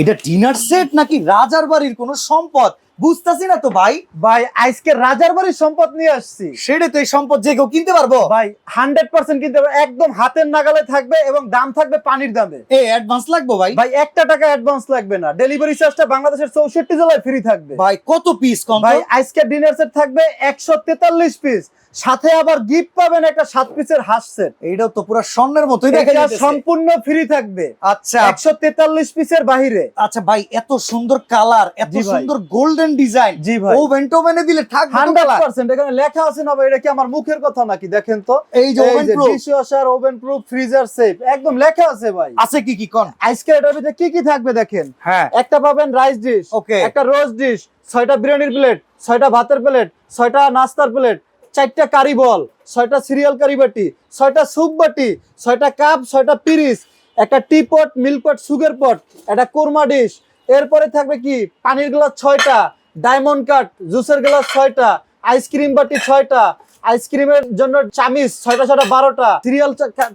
এটা dinner set নাকি রাজার বাড়ির কোনো সম্পদ বুঝতাছি না তো ভাই। ভাই আজকে রাজার বাড়ির সম্পদ নিয়ে আসছি। সেটা তো এই সম্পদ যে কেউ কিনতে পারবো ভাই 100% কিনতে পারবে, একদম হাতের নাগালে থাকবে এবং দাম থাকবে পানির দামে। অ্যাডভান্স লাগবে ভাই? ভাই 1 টাকা অ্যাডভান্স লাগবে না, ডেলিভারি চার্জটা বাংলাদেশের 64 জেলায় ফ্রি থাকবে। ভাই কত পিস কম? ভাই আজকে ডিনার সেট থাকবে 143 পিস, সাথে আবার গিফট পাবেন একটা 7 পিসের হাঁস সেট। এইটাও তো পুরো স্বর্ণের মতোই দেখা এটা যাচ্ছে। সম্পূর্ণ ফ্রি থাকবে। আচ্ছা 143 পিসের বাহিরে। আচ্ছা ভাই, এত সুন্দর কালার, এত জি ভাই। সুন্দর গোল্ডেন ডিজাইন, জি ভাই। ওভেন টোভেনে দিলে থাকবে তো কালার। 100% এখানে লেখা আছে না ভাই, এটা কি আমার মুখের কথা নাকি? দেখেন তো, এই যে oven proof dishwasher, oven proof, freezer safe, একদম লেখা আছে ভাই। আছে কি কি কোন? আজকে এটার ভিতরে কি কি থাকবে দেখেন। হ্যাঁ একটা পাবেন রাইস ডিশ, ওকে, একটা রোস্ট ডিশ, 6টা বিরিয়ানির প্লেট, 6টা ভাতের প্লেট, 6টা নাস্তার প্লেট, 4টা কারি বল, 6টা সিরিয়াল কারি বাটি, 6টা স্যুপ বাটি, 6টা কাপ, 6টা পিরিস, একটা টি পট, মিল্ক পট, সুগার পট, একটা কোরমা ডিশ। এরপরে থাকবে কি পানির গ্লাস 6টা, ডায়মন্ড কাট, জুসের গ্লাস 6টা, আইসক্রিম বাটি 6টা, আইসক্রিমের জন্য চামিচ 6টা 6টা 12টা, সিরিয়াল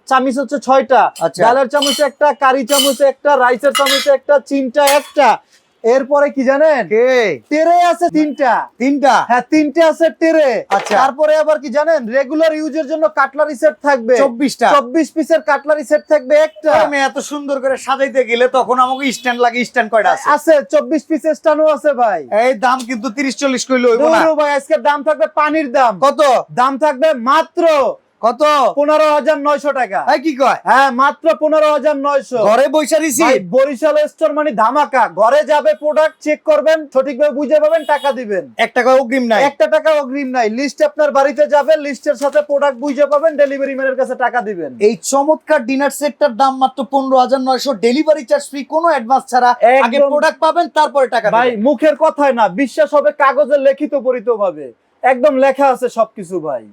চামিচ হচ্ছে 6টা, আচ্ছা। ডালের চামচ একটা, কারি চামচ একটা, রাইসের চামচ একটা, চিমটা একটা। এরপরে কি জানেন, টেরে আছে 3টা। হ্যাঁ 3টে আছে টেরে। আচ্ছা। তারপরে আবার কি জানেন, রেগুলার ইউজের জন্য কাটলারি সেট থাকবে 24টা। 24 পিসের কাটলারি সেট থাকবে একটা। আমি এত সুন্দর করে সাজাইতে গেলে তখন আমাকে স্ট্যান্ড লাগে। স্ট্যান্ড কয়টা আছে? আছে 24 পিসের স্টানও আছে ভাই। এই দাম কিন্তু 30-40 কইলো হইব না। দূর ভাই, আজকে দাম থাকবে পানির দাম। কত দাম থাকবে মাত্র কত? 15,900 টাকা। এই কি কয়? হ্যাঁ মাত্র 15,900। ঘরে বইসা দিছি। ভাই বরিশাল স্টোর মানে ধামাকা। ঘরে যাবে, প্রোডাক্ট চেক করবেন, সঠিকভাবে বুঝে পাবেন, টাকা দিবেন। 1 টাকা অগ্রিম নাই। 1 টাকা অগ্রিম নাই। লিস্ট আপনার বাড়িতে যাবে, লিস্টের সাথে প্রোডাক্ট বুঝে পাবেন, ডেলিভারি ম্যানের কাছে টাকা দিবেন। এই চমৎকার ডিনার সেটটার দাম মাত্র 15,900, ডেলিভারি চার্জ ফ্রি, কোনো অ্যাডভান্স ছাড়া। আগে একদম। প্রোডাক্ট পাবেন তারপরে টাকা ভাই দিবেন। মুখের কথায় না, বিশ্বাস হবে কাগজে লিখিত পরিত ভাবে, একদম লেখা আছে সবকিছু ভাই।